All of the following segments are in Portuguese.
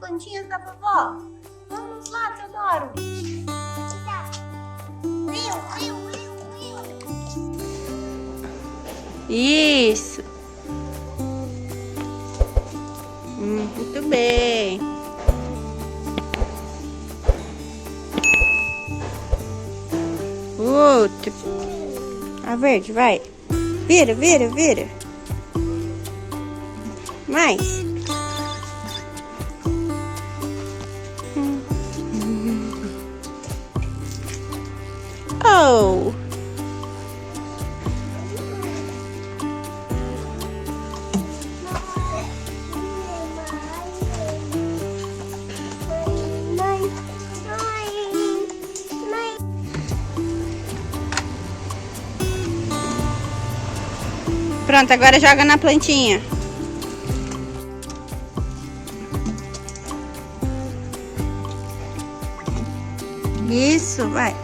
plantinhas da vovó? Vamos lá, Theodoro. Isso. Muito bem. Outro. A verde, vai. Vira, vira, vira. Mais. Oh. Pronto, agora joga na plantinha. Isso, vai.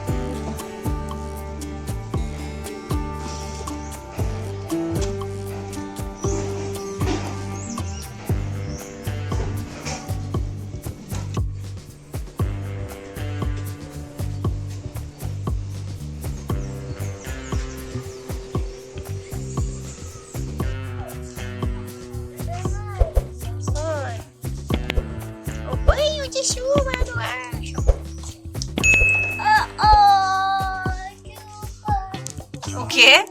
De chuva no ar. O quê?